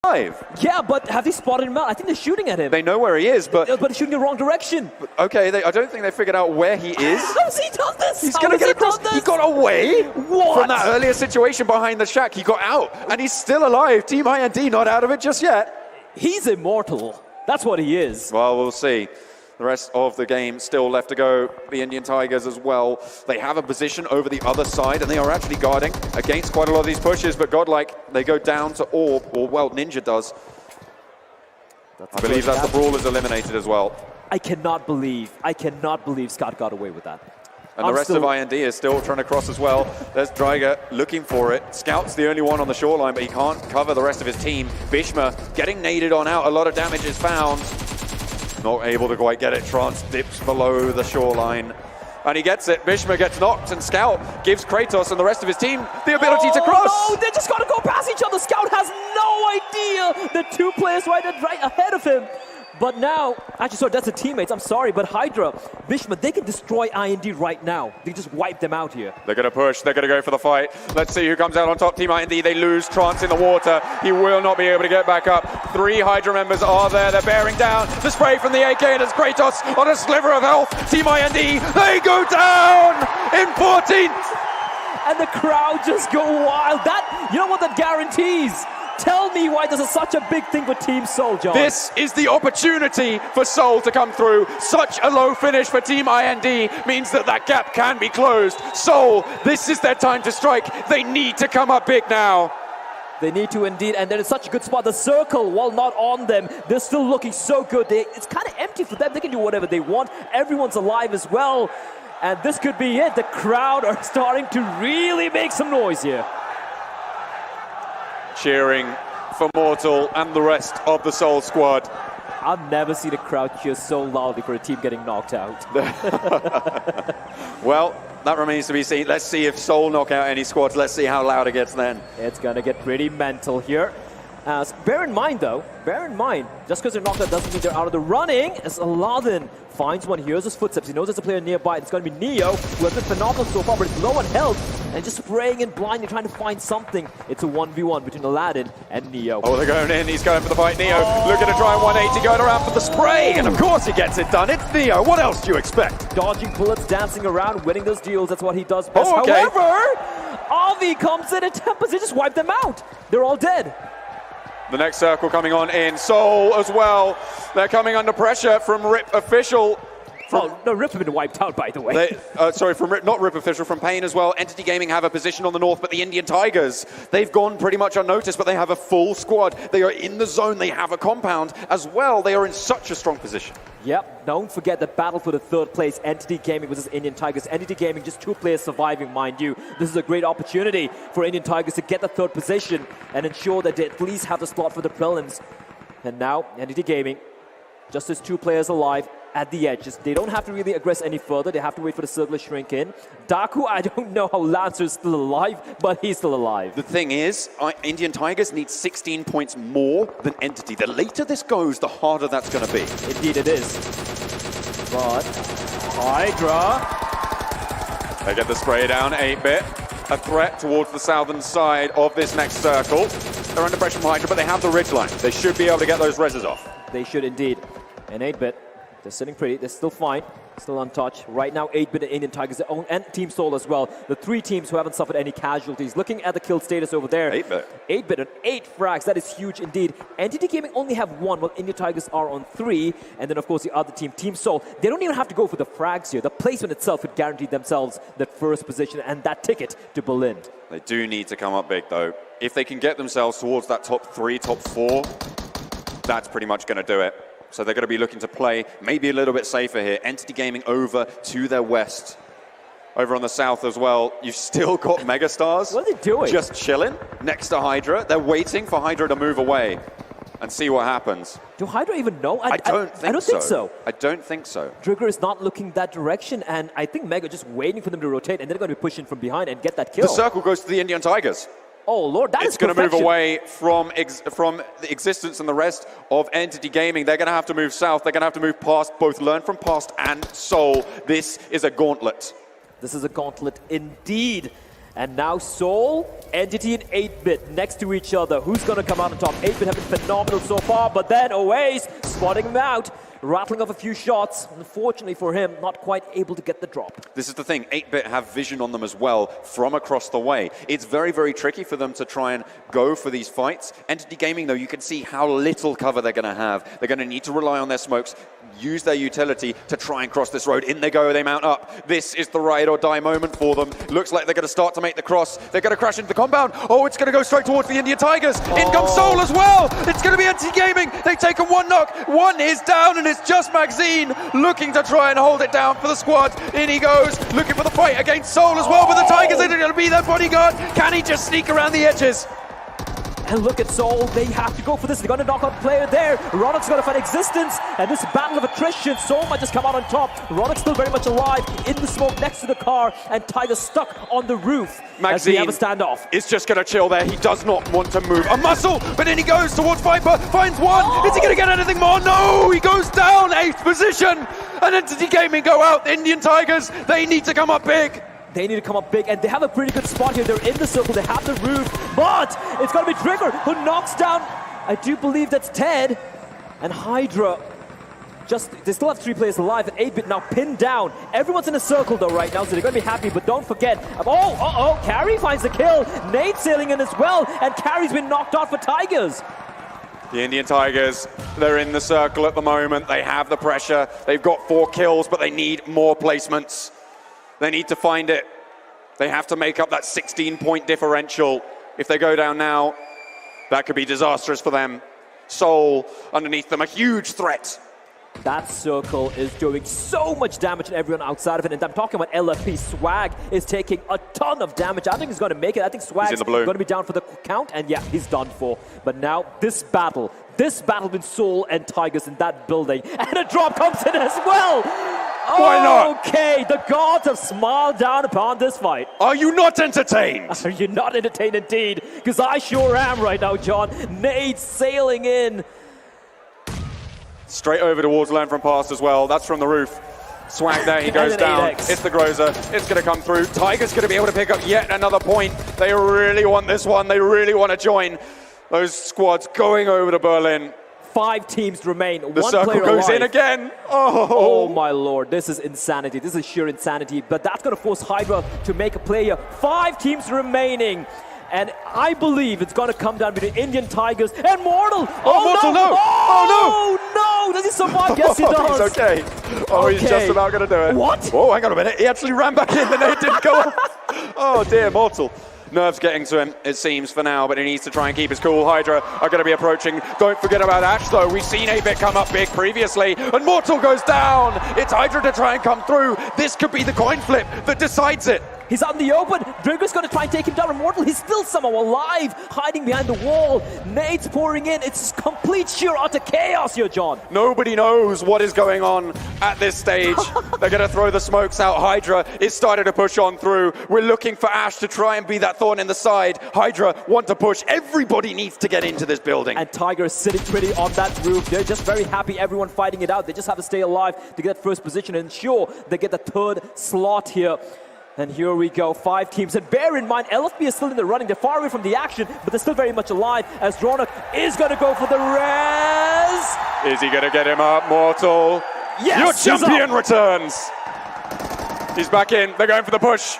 alive. Yeah, but have they spotted him out? I think they're shooting at him. They know where he is, but... But shooting the wrong direction. Okay, I don't think they figured out where he is. How has he done this? He's going to get across. He got away What? from that earlier situation behind the shack. He got out, and he's still alive. Team IND not out of it just yet. He's immortal. That's what he is. Well, we'll see. The rest of the game still left to go. The Indian Tigers as well. They have a position over the other side, and they are actually guarding against quite a lot of these pushes. But Godlike, they go down to Orb, or well, Ninja does. I believe that's the Brawlers eliminated as well. I cannot believe Scott got away with that. And the rest of IND is still trying to cross as well. There's Dryger looking for it. Scout's the only one on the shoreline, but he can't cover the rest of his team. Bishma getting naded on out. A lot of damage is found. Not able to quite get it. Trance dips below the shoreline. And he gets it. Bishma gets knocked, and Scout gives Kratos and the rest of his team the ability to cross. Oh, they just got to go past each other. Scout has no idea. The two players right ahead of him. But now, actually, sorry, that's the teammates. I'm sorry, but HYDRA, Bishma, they can destroy IND right now. They just wipe them out here. They're going to push. They're going to go for the fight. Let's see who comes out on top. Team IND, they lose Trance in the water. He will not be able to get back up. 3 HYDRA members are there. They're bearing down. The spray from the AK, and it's Kratos on a sliver of health. Team IND, they go down in 14th. And the crowd just go wild. That, you know what that guarantees? Tell me why this is such a big thing for Team Soul, John. This is the opportunity for Soul to come through. Such a low finish for Team IND means that gap can be closed. Soul, this is their time to strike. They need to come up big now. They need to indeed, and they're in such a good spot. The circle, while not on them, they're still looking so good. It's kind of empty for them. They can do whatever they want. Everyone's alive as well. And this could be it. The crowd are starting to really make some noise here. Cheering for Mortal and the rest of the Soul squad. I've never seen a crowd cheer so loudly for a team getting knocked out. Well, that remains to be seen. Let's see if Soul knock out any squads. Let's see how loud it gets then. It's going to get pretty mental here. Bear in mind, just because they're knocked out doesn't mean they're out of the running. As Aladdin finds one, hears his footsteps. He knows there's a player nearby. It's going to be Neo, who has been phenomenal so far, but it's low on health. And just spraying in blindly, trying to find something. It's a 1v1 between Aladdin and Neo. Oh, they're going in. He's going for the fight. Neo looking to try 180, going around for the spray. And of course he gets it done. It's Neo. What else do you expect? Dodging bullets, dancing around, winning those deals. That's what he does best. Oh, okay. However, Avi comes in and Tempest, they just wipe them out. They're all dead. The next circle coming on in. Soul as well. They're coming under pressure from Rip Official. No, Rip's been wiped out, by the way. Sorry, from Rip, not Rip Official, from Pain as well. Entity Gaming have a position on the north, but the Indian Tigers, they've gone pretty much unnoticed, but they have a full squad. They are in the zone. They have a compound as well. They are in such a strong position. Yep, don't forget the battle for the third place. Entity Gaming versus Indian Tigers. Entity Gaming, just 2 players surviving, mind you. This is a great opportunity for Indian Tigers to get the third position and ensure that they at least have the slot for the prelims. And now, Entity Gaming, just as 2 players alive at the edges. They don't have to really aggress any further. They have to wait for the circle to shrink in. Daku, I don't know how Lancer is still alive, but he's still alive. The thing is, Indian Tigers need 16 points more than Entity. The later this goes, the harder that's going to be. Indeed it is. But HYDRA, they get the spray down, 8-bit. A threat towards the southern side of this next circle. They're under pressure from HYDRA, but they have the ridgeline. They should be able to get those reses off. They should indeed. And 8-bit, they're sitting pretty. They're still fine. Still untouched. Right now, 8-bit and Indian Tigers, their own, and Team Soul as well. The 3 teams who haven't suffered any casualties. Looking at the kill status over there. 8-bit. 8-bit on 8 frags. That is huge indeed. Entity Gaming only have 1, while Indian Tigers are on 3. And then, of course, the other team, Team Soul, they don't even have to go for the frags here. The placement itself would guarantee themselves that first position and that ticket to Berlin. They do need to come up big, though. If they can get themselves towards that top 3, top 4, that's pretty much going to do it. So they're going to be looking to play maybe a little bit safer here. Entity Gaming over to their west. Over on the south as well, you've still got Megastars. What are they doing? Just chilling next to HYDRA. They're waiting for HYDRA to move away and see what happens. Do HYDRA even know? I don't think so. I don't think so. Trigger is not looking that direction, and I think Mega just waiting for them to rotate, and they're going to be pushing from behind and get that kill. The circle goes to the Indian Tigers. Oh, Lord, that is going to move away from the existence and the rest of Entity Gaming. They're going to have to move south. They're going to have to move past both Learn from Past and Soul. This is a gauntlet. This is a gauntlet indeed. And now Soul, Entity, and 8-Bit next to each other. Who's going to come out on top? 8-Bit have been phenomenal so far, but then Oaze spotting him out, rattling off a few shots. Unfortunately for him, not quite able to get the drop. This is the thing, 8-Bit have vision on them as well from across the way. It's very, very tricky for them to try and go for these fights. Entity Gaming, though, you can see how little cover they're going to have. They're going to need to rely on their smokes, use their utility to try and cross this road. In they go, they mount up. This is the ride or die moment for them. Looks like they're going to start to make the cross. They're going to crash into the compound. Oh, it's going to go straight towards the Indian Tigers. In comes Soul as well. It's going to be Entity Gaming. They've taken one knock. One is down, and it's just Magazine looking to try and hold it down for the squad. In he goes, looking for the fight against Soul as well, but the Tigers are going to be their bodyguard. Can he just sneak around the edges? And look at Soul, they have to go for this. They're going to knock out the player there. Roddick's going to find existence. And this battle of attrition, Soul might just come out on top. Roddick's still very much alive in the smoke next to the car. And Tiger's stuck on the roof as we have a standoff. Is just going to chill there. He does not want to move a muscle, but in he goes towards Viper, finds one. Is he going to get anything more? No, he goes down, 8th position. And Entity Gaming go out. The Indian Tigers, they need to come up big. They need to come up big, and they have a pretty good spot here. They're in the circle, they have the roof, but it's going to be Trigger who knocks down, I do believe that's Ted, and HYDRA. They still have 3 players alive, and 8-Bit now pinned down. Everyone's in a circle though right now, so they're going to be happy, but don't forget, Carry finds the kill. Nate sailing in as well, and Carry's been knocked out for Tigers. The Indian Tigers, they're in the circle at the moment. They have the pressure. They've got 4 kills, but they need more placements. They need to find it. They have to make up that 16-point differential. If they go down now, that could be disastrous for them. Soul underneath them, a huge threat. That circle is doing so much damage to everyone outside of it, and I'm talking about LFP. Swag is taking a ton of damage. I think he's going to make it. I think Swag's going to be down for the count, and yeah, he's done for. But now, this battle between Soul and Tigers in that building, and a drop comes in as well! Why not? Okay, the gods have smiled down upon this fight. Are you not entertained? Are you not entertained indeed? Because I sure am right now, John. Nade sailing in. Straight over towards Learn From Past as well. That's from the roof. Swag there, he goes down. 8X. It's the Groza. It's going to come through. Tiger's going to be able to pick up yet another point. They really want this one. They really want to join those squads going over to Berlin. 5 teams remain. The circle goes in again. Oh my lord, this is insanity. This is sheer insanity. But that's going to force HYDRA to make a play here. 5 teams remaining. And I believe it's going to come down between Indian Tigers and Mortal. Mortal, no! Oh no! Does he survive? Yes, he does. He's okay. He's just about going to do it. What? Oh, hang on a minute. He actually ran back in. The nade didn't go off. Oh dear, Mortal. Nerves getting to him, it seems, for now, but he needs to try and keep his cool. HYDRA are going to be approaching. Don't forget about Ash, though. We've seen 8-Bit come up big previously, and Mortal goes down. It's HYDRA to try and come through. This could be the coin flip that decides it. He's out in the open. Drigger's going to try and take him down. Immortal, he's still somehow alive, hiding behind the wall. Nade's pouring in. It's complete sheer utter chaos here, John. Nobody knows what is going on at this stage. They're going to throw the smokes out. HYDRA is starting to push on through. We're looking for Ash to try and be that thorn in the side. HYDRA want to push. Everybody needs to get into this building. And Tiger is sitting pretty on that roof. They're just very happy, everyone fighting it out. They just have to stay alive to get that first position and ensure they get the 3rd slot here. And here we go, 5 teams. And bear in mind, LFB is still in the running. They're far away from the action, but they're still very much alive as Ronak is going to go for the res. Is he going to get him up, Mortal? Yes, your champion returns. He's back in. They're going for the push.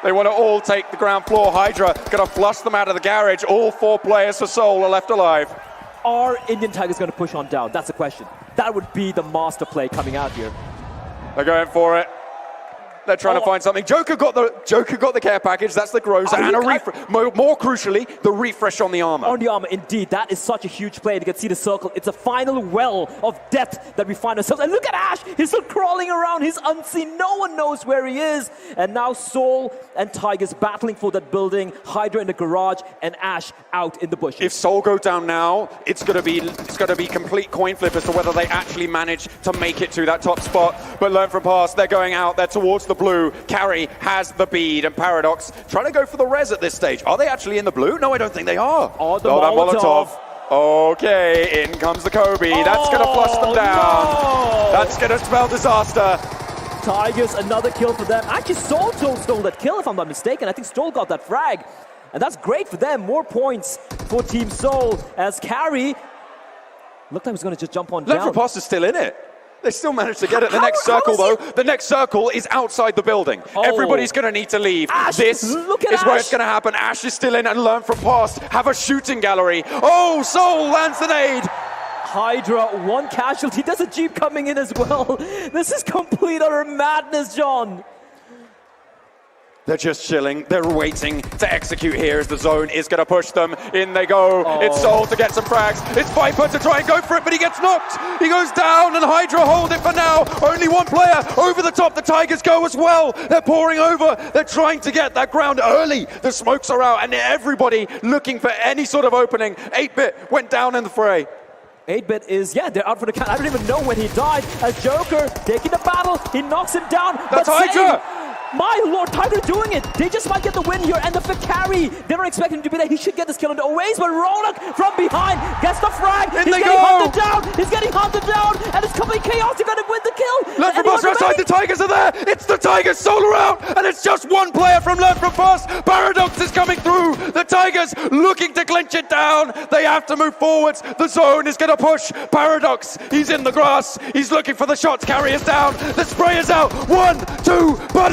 They want to all take the ground floor. HYDRA going to flush them out of the garage. All 4 players for Soul are left alive. Are Indian Tigers going to push on down? That's the question. That would be the master play coming out here. They're going for it. They're trying to find something. Joker got the care package. That's the Groza. And a refresh. More crucially, the refresh on the armor. On the armor, indeed. That is such a huge play. You can see the circle. It's a final well of death that we find ourselves. And look at Ash. He's still crawling around. He's unseen. No one knows where he is. And now Soul and Tigers battling for that building. HYDRA in the garage and Ash out in the bushes. If Soul go down now, it's going to be complete coin flip as to whether they actually manage to make it to that top spot. But Learn From Past, they're going out. They're towards the blue. Carry has the bead, and Paradox trying to go for the res at this stage. Are they actually in the blue? No, I don't think they are. Oh, the Molotov. Okay, in comes the Kobe. That's going to flush them down. No. That's going to spell disaster. Tigers, another kill for them. Actually, Soul stole that kill, if I'm not mistaken. I think Stoll got that frag. And that's great for them. More points for Team Soul as Carry looked like he was going to just jump on down. Left Riposte is still in it. They still managed to get it. The next circle, though, the next circle is outside the building. Oh. Everybody's going to need to leave. Ash, this look at is where Ash. it's going to happen. Ash is still in and Learn from Past have a shooting gallery. Oh, Soul lands the nade. HYDRA, one casualty. There's a Jeep coming in as well. This is complete utter madness, John. They're just chilling. They're waiting to execute here as the zone is going to push them. In they go. Oh. It's Soul to get some frags. It's Viper to try and go for it, but he gets knocked. He goes down, and HYDRA hold it for now. Only one player over the top. The Tigers go as well. They're pouring over. They're trying to get that ground early. The smokes are out, and everybody looking for any sort of opening. 8-Bit went down in the fray. 8-Bit is, yeah, they're out for the count. I don't even know when he died. As Joker taking the battle, he knocks him down. That's but HYDRA! My lord, Tiger doing it. They just might get the win here, and the Carry, they don't expect him to be there. He should get this kill on the Oasis, but Ronak from behind gets the frag. He's getting hunted down. He's getting hunted down, and it's complete chaos. They're going to win the kill. Learn from Past outside, the Tigers are there. It's the Tigers solo out, and it's just one player from Learn from Past. Paradox is coming through. The Tigers looking to clinch it down. They have to move forwards. The zone is going to push. Paradox, he's in the grass. He's looking for the shots. Carry is down. The spray is out. 1, 2, but